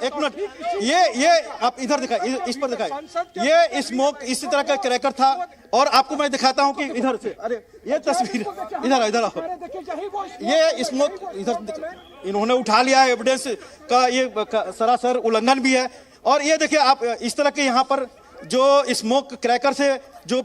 एक मिनट, ये आप इधर दिखाए, इस पर दिखाए, ये स्मोक इसी तरह का क्रैकर था। और आपको मैं दिखाता हूं कि इधर से, अरे ये तस्वीर, इधर आओ, ये स्मोक इधर इन्होंने उठा लिया है, एविडेंस का ये सरासर उल्लंघन भी है। और ये देखिए आप इस तरह के यहाँ पर जो स्मोक क्रैकर से जो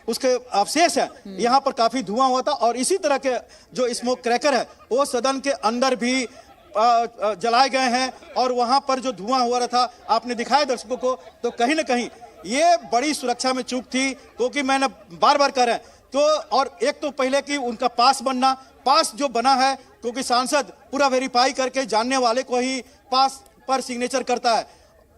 उसके अवशेष है, यहाँ पर काफी धुआं हुआ था। और इसी तरह के जो स्मोक क्रैकर है वो सदन के अंदर भी जलाए गए हैं। और वहां पर जो धुआं हुआ रहा था आपने दिखाया दर्शकों को, तो कहीं ना कहीं ये बड़ी सुरक्षा में चूक थी, क्योंकि मैंने बार बार कह रहे हैं तो। और एक तो पहले कि उनका पास जो बना है, क्योंकि सांसद पूरा वेरीफाई करके जानने वाले को ही पास पर सिग्नेचर करता है,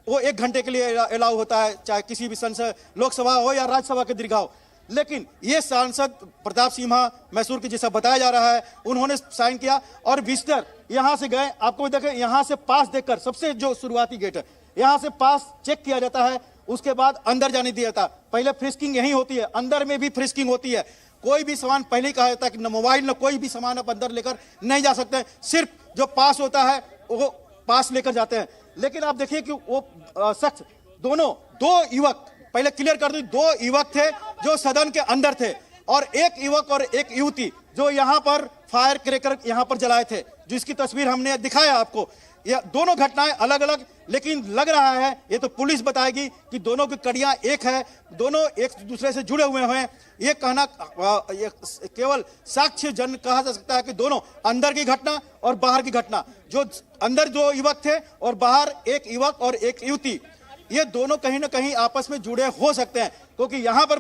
वो 1 घंटे के लिए अलाउ होता है, चाहे किसी भी संसद लोकसभा हो या राज्यसभा के दीर्घा हो। लेकिन ये सांसद प्रताप सिंह मैसूर के जैसा बताया जा रहा है, उन्होंने साइन किया और विजिटर यहां से गए। आपको देखें, यहां से पास देखकर, सबसे जो शुरुआती गेट है यहां से पास चेक किया जाता है, उसके बाद अंदर जाने दिया जाता है। पहले फ्रिस्किंग यही होती है, अंदर में भी फ्रिस्किंग होती है। कोई भी सामान पहले कहा जाता है कि न मोबाइल न कोई भी सामान आप अंदर लेकर नहीं जा सकते, सिर्फ जो पास होता है वो पास लेकर जाते हैं। लेकिन आप देखिए कि वो शख्स दो युवक, पहले क्लियर कर दूं, 2 युवक थे जो सदन के अंदर थे, और एक युवक और एक युवती जो यहाँ पर फायर क्रैकर यहाँ पर जलाए थे, जिसकी तस्वीर हमने दिखाया आपको। यह दोनों घटनाएं अलग अलग, लेकिन लग रहा है, ये तो पुलिस बताएगी कि दोनों की कड़ियां एक है, दोनों एक दूसरे से जुड़े हुए हैं। ये कहना ये केवल साक्ष्य जन कहा जा सकता है कि दोनों अंदर की घटना और बाहर की घटना, जो अंदर 2 युवक थे और बाहर एक युवक और एक युवती, ये दोनों कहीं ना कहीं आपस में जुड़े हो सकते हैं। क्योंकि यहाँ पर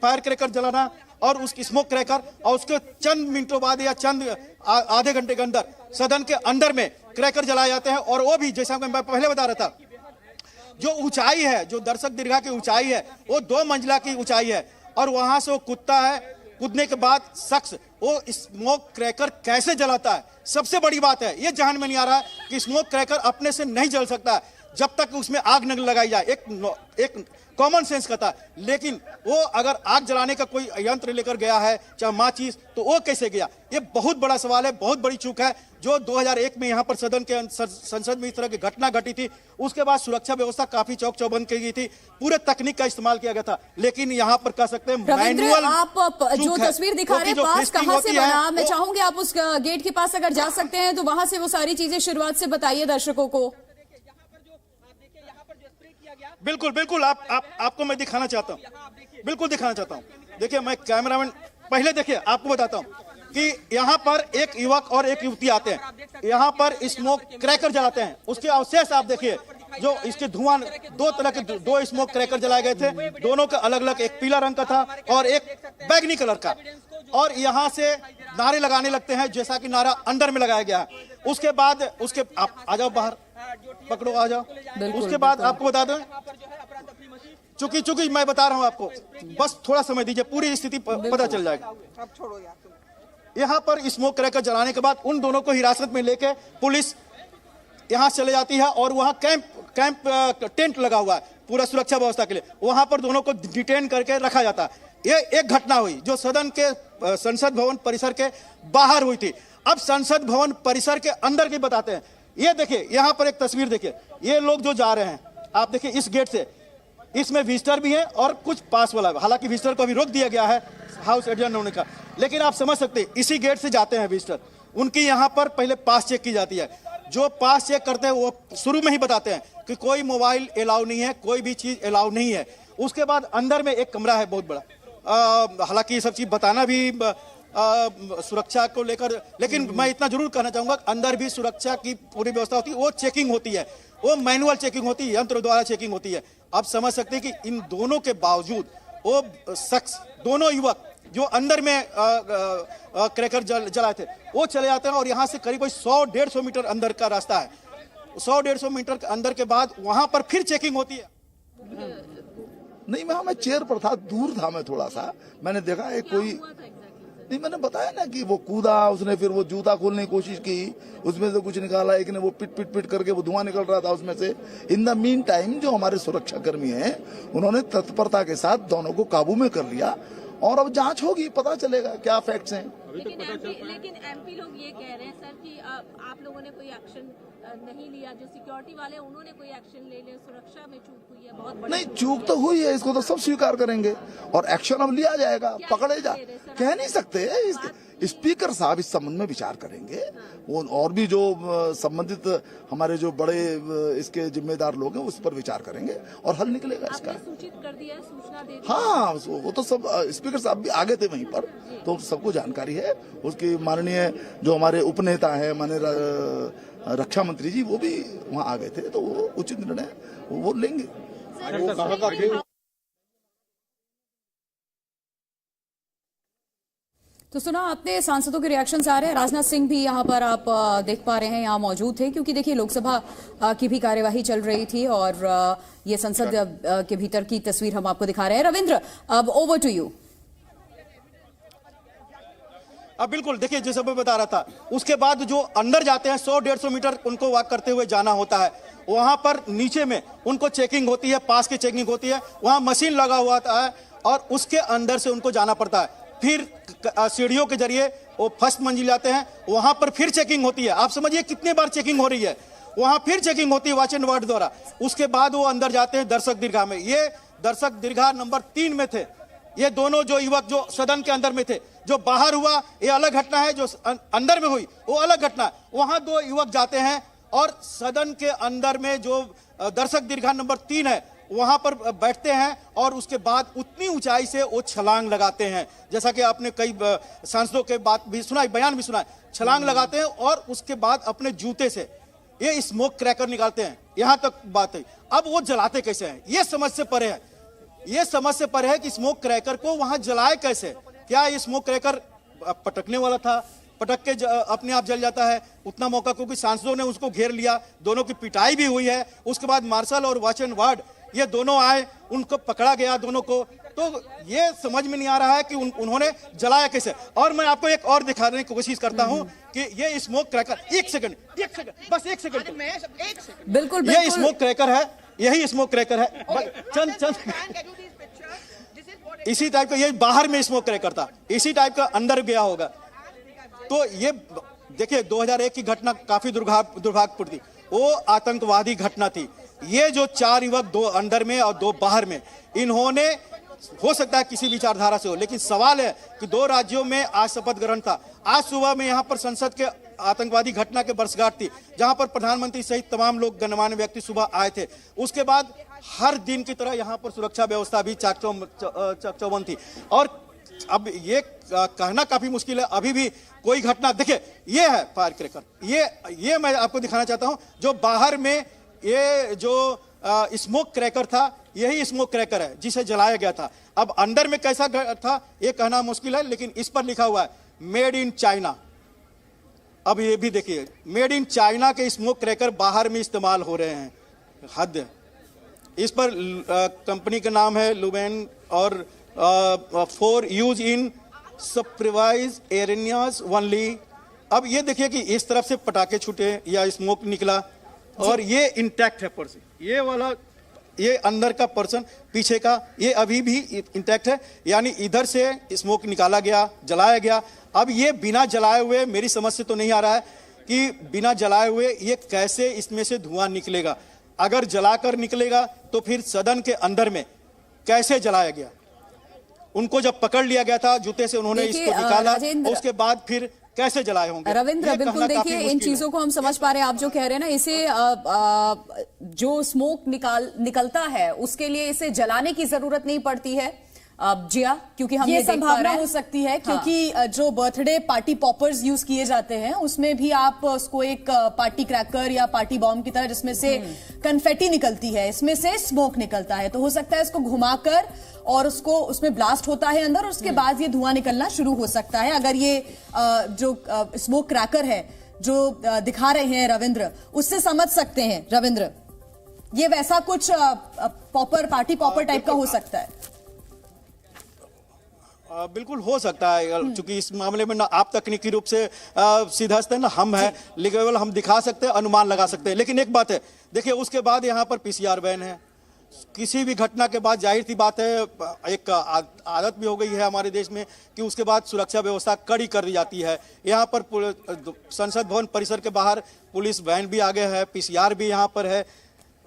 फायर क्रैकर जलाना और उसकी स्मोक क्रैकर, और उसके चंद मिनटों बाद या चंद आधे घंटे के अंदर सदन के अंदर में क्रैकर जलाए जाते हैं। और वो भी जैसा मैं पहले बता रहा था, जो ऊंचाई है, जो दर्शक दीर्घा की ऊंचाई है, वो 2 मंजिला की ऊंचाई है। और वहां से वो कूदता है, कूदने के बाद शख्स वो स्मोक क्रैकर कैसे जलाता है, सबसे बड़ी बात है। ये जहन में नहीं आ रहा है कि स्मोक क्रैकर अपने से नहीं जल सकता है जब तक उसमें आग न लगाई जाए, एक कॉमन सेंस का था। लेकिन वो अगर आग जलाने का कोई यंत्र लेकर गया है, चाहे माचिस, तो वो कैसे गया? ये बहुत बड़ा सवाल है, बहुत बड़ी चूक है जो 2001 में यहाँ पर सदन के संसद में इस तरह की घटना घटी थी। उसके बाद सुरक्षा व्यवस्था काफी चौक चौबंद की गई थी, पूरे तकनीक का इस्तेमाल किया गया था। लेकिन यहाँ पर कह सकते हैं मैनुअल, आप जो तस्वीर दिखा रहे हैं पास कहाँ से बना, मैं चाहूंगी आप उस गेट के पास अगर जा सकते हैं तो वहां से वो सारी चीजें शुरुआत से बताइए दर्शकों को। बिल्कुल बिल्कुल, आपको मैं दिखाना चाहता हूं, बिल्कुल दिखाना चाहता हूं। देखिए, मैं कैमरामैन, पहले देखिए आपको बताता हूं कि यहाँ पर एक युवक और एक युवती आते हैं, यहाँ पर स्मोक क्रैकर जलाते हैं। उसके अवशेष आप देखिए, जो इसके धुआं, 2 तरह के 2 स्मोक क्रैकर जलाए गए थे, दोनों का अलग अलग, एक पीला रंग का था और एक बैगनी कलर का। और यहाँ से नारे लगाने लगते हैं, जैसा कि नारा अंदर में लगाया गया है। उसके बाद आप आ जाओ बाहर, पकड़ो, आ जाओ। उसके बाद आपको बता दें, चूंकि मैं बता रहा हूं आपको, बस थोड़ा समय दीजिए, पूरी स्थिति पता चल जाएगा। यहाँ पर स्मोक क्रैकर जलाने के बाद उन दोनों को हिरासत में लेके पुलिस यहाँ चले जाती है और वहाँ कैंप टेंट लगा हुआ है पूरा सुरक्षा व्यवस्था के लिए, वहां पर दोनों को डिटेन करके रखा जाता है। ये एक घटना हुई जो सदन के संसद भवन परिसर के बाहर हुई थी। अब संसद भवन परिसर के अंदर की बताते हैं। ये देखिए, यहाँ पर एक तस्वीर देखिए, ये लोग जो जा रहे हैं, आप देखिए इस गेट से, इसमें विजिटर भी है और कुछ पास वाला। हालांकि विजिटर को अभी रोक दिया गया है हाउस एडजर्न होने का, लेकिन आप समझ सकते हैं इसी गेट से जाते हैं विजिटर। उनकी यहाँ पर पहले पास चेक की जाती है। जो पास चेक करते हैं वो शुरू में ही बताते हैं कि कोई मोबाइल अलाउ नहीं है, कोई भी चीज अलाउ नहीं है। उसके बाद अंदर में एक कमरा है बहुत बड़ा, हालांकि ये सब चीज बताना भी सुरक्षा को लेकर, लेकिन मैं इतना जरूर कहना चाहूंगा, अंदर भी सुरक्षा की पूरी व्यवस्था होती है। वो चेकिंग होती है, वो मैनुअल चेकिंग होती है, यंत्र द्वारा चेकिंग होती है। आप समझ सकते हैं कि इन दोनों के बावजूद वो शख्स, दोनों युवक जो अंदर में क्रैकर जलाए थे, वो चले जाते हैं। और यहाँ से करीब 100-150 मीटर अंदर का रास्ता है, 100-150 मीटर अंदर के बाद वहां पर फिर चेकिंग होती है। नहीं, वहां मैं चेयर पर था, दूर था मैं थोड़ा सा, मैंने देखा एक कोई नहीं, मैंने बताया ना कि वो कूदा, उसने फिर वो जूता खोलने की कोशिश की, उसमें से कुछ निकाला, एक ने वो पिट करके वो धुआं निकल रहा था उसमें से। इन द मीन टाइम जो हमारे सुरक्षा कर्मी हैं, उन्होंने तत्परता के साथ दोनों को काबू में कर लिया और अब जांच होगी, पता चलेगा क्या फैक्ट्स हैं। लेकिन एमपी लोग ये कह रहे हैं सर कि आप लोगों ने कोई एक्शन नहीं लिया, जो सिक्योरिटी वाले उन्होंने कोई एक्शन ले लिया, सुरक्षा में चूक हुई है बहुत बड़ी। नहीं, चूक तो हुई है, इसको तो सब स्वीकार करेंगे और एक्शन अब लिया जाएगा, पकड़े जा कह नहीं सकते। स्पीकर साहब इस संबंध में विचार करेंगे, वो और भी जो संबंधित हमारे जो बड़े इसके जिम्मेदार लोग हैं उस पर विचार करेंगे और हल निकलेगा इसका। सूचित कर दिया, सूचना दे दी। हाँ, वो तो सब स्पीकर साहब भी आगे थे वहीं पर, तो सबको जानकारी है। उसकी माननीय जो हमारे उपनेता है, माननीय रक्षा मंत्री जी, वो भी वहाँ आ गए थे, तो वो उचित निर्णय वो लेंगे। तो सुना आपने, सांसदों के रिएक्शंस आ रहे हैं। राजनाथ सिंह भी यहाँ पर आप देख पा रहे हैं, यहाँ मौजूद थे, क्योंकि देखिए लोकसभा की भी कार्यवाही चल रही थी और ये संसद के भीतर की तस्वीर हम आपको दिखा रहे हैं। रविंद्र, अब ओवर टू यू। अब बिल्कुल देखिए, जैसे मैं बता रहा था, उसके बाद जो अंदर जाते हैं 100-150 मीटर उनको वॉक करते हुए जाना होता है। वहां पर नीचे में उनको चेकिंग होती है, पास की चेकिंग होती है, वहां मशीन लगा हुआ है और उसके अंदर से उनको जाना पड़ता है। फिर सीढ़ियों के जरिए वो फर्स्ट मंजिल जाते हैं, वहां पर फिर चेकिंग होती है। आप समझिए कितनी बार चेकिंग हो रही है, वहां फिर चेकिंग होती है वॉच एंड वार्ड द्वारा। उसके बाद वो अंदर जाते हैं दर्शक दीर्घा में। ये दर्शक दीर्घा नंबर 3 में थे ये दोनों जो युवक जो सदन के अंदर में थे। जो बाहर हुआ ये अलग घटना है, जो अंदर में हुई वो अलग घटना है। वहां 2 युवक जाते हैं और सदन के अंदर में जो दर्शक दीर्घा नंबर 3 है वहां पर बैठते हैं और उसके बाद उतनी ऊंचाई से वो छलांग लगाते हैं। जैसा कि आपने कई सांसदों के बात भी सुना, बयान भी सुना, छलांग लगाते हैं और उसके बाद अपने जूते से ये स्मोक क्रैकर निकालते हैं। यहां तक बात है। अब वो जलाते कैसे हैं, ये समझ से परे है। ये समझ से परे है कि स्मोक क्रैकर को वहां जलाए कैसे। क्या ये स्मोक क्रैकर पटकने वाला था, पटक के अपने आप जल जाता है? उतना मौका, क्योंकि सांसदों ने उसको घेर लिया, दोनों की पिटाई भी हुई है। उसके बाद मार्शल और वॉच एंड वार्ड ये दोनों आए, उनको पकड़ा गया दोनों को। तो ये समझ में नहीं आ रहा है कि उन्होंने जलाया कैसे। और मैं आपको एक और दिखाने की कोशिश करता हूं कि ये स्मोक क्रैकर, एक सेकंड बस एक सेकंड, बिल्कुल ये स्मोक क्रैकर है, यही स्मोक क्रैकर है। चंद इसी टाइप का, ये बाहर में स्मोक क्रैकर था, इसी टाइप का अंदर गया होगा। तो ये देखिए 2001 की घटना काफी दुर्भाग्यपूर्ण थी, वो आतंकवादी घटना थी। ये जो 4 युवक, 2 अंदर में और 2 बाहर में, इन्होंने हो सकता है किसी विचारधारा से हो, लेकिन सवाल है कि 2 राज्यों में आज शपथ ग्रहण था। आज सुबह में यहाँ पर संसद के आतंकवादी घटना के वर्षगांठ थी, जहां पर प्रधानमंत्री सहित तमाम लोग गणमान्य व्यक्ति सुबह आए थे। उसके बाद हर दिन की तरह यहाँ पर सुरक्षा व्यवस्था भी चाक चौबंद थी। और अब ये कहना काफी मुश्किल है, अभी भी कोई घटना, देखिए ये है फायर क्रैकर, ये मैं आपको दिखाना चाहता हूं। जो बाहर में ये जो स्मोक क्रैकर था, यही स्मोक क्रैकर है जिसे जलाया गया था। अब अंदर में कैसा था ये कहना मुश्किल है, लेकिन इस पर लिखा हुआ है मेड इन चाइना। अब ये भी देखिए, मेड इन चाइना के स्मोक क्रैकर बाहर में इस्तेमाल हो रहे हैं, हद है। इस पर कंपनी का नाम है लुबेन और for use in supervise areas only. अब ये देखिए कि इस तरफ से पटाखे छूटे या स्मोक निकला और ये इंटैक्ट है पर्सन, ये वाला, ये अंदर का पर्सन, पीछे का ये अभी भी इंटैक्ट है। यानी इधर से स्मोक निकाला गया, जलाया गया। अब ये बिना जलाए हुए, मेरी समझ से तो नहीं आ रहा है कि बिना जलाए हुए ये कैसे इसमें से धुआं निकलेगा। अगर जलाकर निकलेगा तो फिर सदन के अंदर में कैसे जलाया गया। उनको जब पकड़ लिया गया था, जूते से उन्होंने इसको निकाला, उसके बाद फिर कैसे जलाए होंगे। रविंद्र, बिल्कुल देखिए इन चीजों को हम समझ पा रहे हैं। आप जो कह रहे हैं ना, इसे जो स्मोक निकलता है उसके लिए इसे जलाने की जरूरत नहीं पड़ती है जिया, क्योंकि हम ये संभावना हो सकती है क्योंकि जो बर्थडे पार्टी पॉपर्स यूज किए जाते हैं उसमें भी आप उसको एक पार्टी क्रैकर या पार्टी बॉम्ब की तरह, जिसमें से कन्फेटी निकलती है, इसमें से स्मोक निकलता है, तो हो सकता है इसको घुमाकर और उसको उसमें ब्लास्ट होता है अंदर, और उसके बाद ये धुआं निकलना शुरू हो सकता है। अगर ये जो स्मोक क्रैकर है जो दिखा रहे हैं रविंद्र, उससे समझ सकते हैं रविंद्र, ये वैसा कुछ पॉपर, पार्टी पॉपर टाइप का हो सकता है। बिल्कुल हो सकता है, क्योंकि इस मामले में ना आप तकनीकी रूप से सिद्धस्त है ना हम है, लेकिन हम दिखा सकते हैं, अनुमान लगा सकते हैं। लेकिन एक बात है, देखिए उसके बाद यहाँ पर PCR वैन है, किसी भी घटना के बाद जाहिर सी बात है, एक आदत भी हो गई है हमारे देश में कि उसके बाद सुरक्षा व्यवस्था कड़ी कर दी जाती है। यहाँ पर संसद भवन परिसर के बाहर पुलिस वैन भी आ गया है, पीसीआर भी यहाँ पर है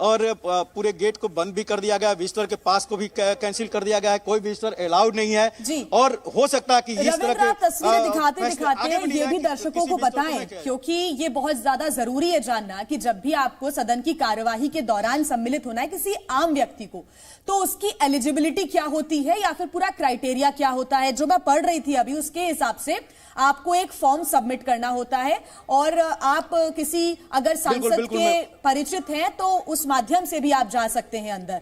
और पूरे गेट को बंद भी कर दिया गया है। विजिटर के पास को भी कैंसिल कर दिया गया है, कोई विजिटर अलाउड नहीं है। जी। और हो सकता है कि इस तरह के तस्वीरें दिखाते ये भी दर्शकों को बताएं, क्योंकि ये बहुत ज्यादा जरूरी है जानना कि जब भी आपको सदन की कार्यवाही के दौरान सम्मिलित होना है किसी आम व्यक्ति को, तो उसकी एलिजिबिलिटी क्या होती है या फिर पूरा क्राइटेरिया क्या होता है। जो मैं पढ़ रही थी अभी, उसके हिसाब से आपको एक फॉर्म सबमिट करना होता है और आप किसी अगर सांसद के परिचित हैं तो उस माध्यम से भी आप जा सकते हैं अंदर।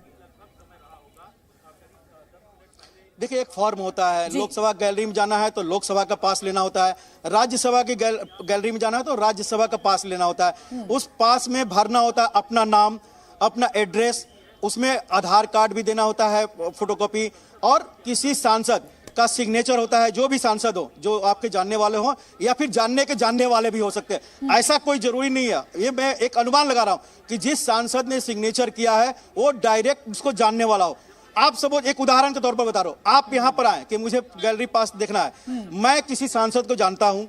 देखिए, एक फॉर्म होता है, लोकसभा गैलरी में जाना है तो लोकसभा का पास लेना होता है, राज्यसभा की गैलरी में जाना है तो राज्यसभा का पास लेना होता है। उस पास में भरना होता है अपना नाम, अपना एड्रेस, उसमें आधार कार्ड भी देना होता है फोटोकॉपी, और किसी सांसद का सिग्नेचर होता है। जो भी सांसद हो, जो आपके जानने वाले हो या फिर जानने के जानने वाले भी हो सकते हैं, ऐसा कोई जरूरी नहीं है। ये मैं एक अनुमान लगा रहा हूं कि जिस सांसद ने सिग्नेचर किया है वो डायरेक्ट उसको जानने वाला हो। आप सब एक उदाहरण के तौर पर बता रहा हूं, आप यहां पर आए कि मुझे गैलरी पास देखना है, मैं किसी सांसद को जानता हूं,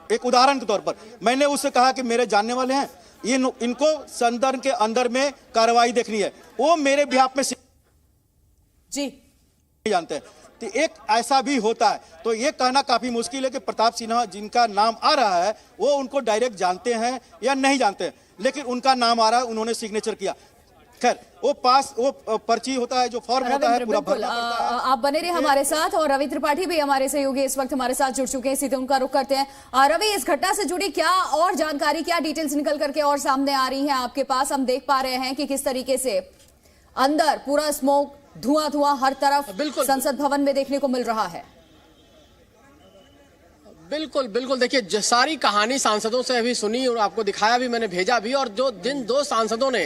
एक उदाहरण के तौर पर मैंने उससे कहा कि मेरे जानने वाले हैं, इनको सदन के अंदर में कार्रवाई देखनी है, वो मेरे बिहाफ में जी जानते हैं। तो एक ऐसा भी होता है, तो ये कहना काफी मुश्किल है कि प्रताप सिन्हा जिनका नाम आ रहा है वो उनको डायरेक्ट जानते हैं या नहीं जानते हैं, लेकिन उनका नाम आ रहा है, उन्होंने सिग्नेचर किया। खैर, वो पर्ची होता है, जो फॉर्म होता है, पूरा भरना पड़ता है। आप बने रहे हमारे साथ, और रवि त्रिपाठी भी हमारे सहयोगी इस वक्त हमारे साथ जुड़ चुके हैं, सीधे उनका रुख करते हैं। रवि, इस घटना से जुड़ी क्या और जानकारी, क्या डिटेल्स निकल करके और सामने आ रही हैं आपके पास? हम देख पा रहे हैं कि किस तरीके से अंदर पूरा स्मोक, धुआं हर तरफ संसद भवन में देखने को मिल रहा है। बिल्कुल बिल्कुल, देखिए सारी कहानी सांसदों से अभी सुनी और आपको दिखाया भी, मैंने भेजा भी, और जो जिन दो सांसदों ने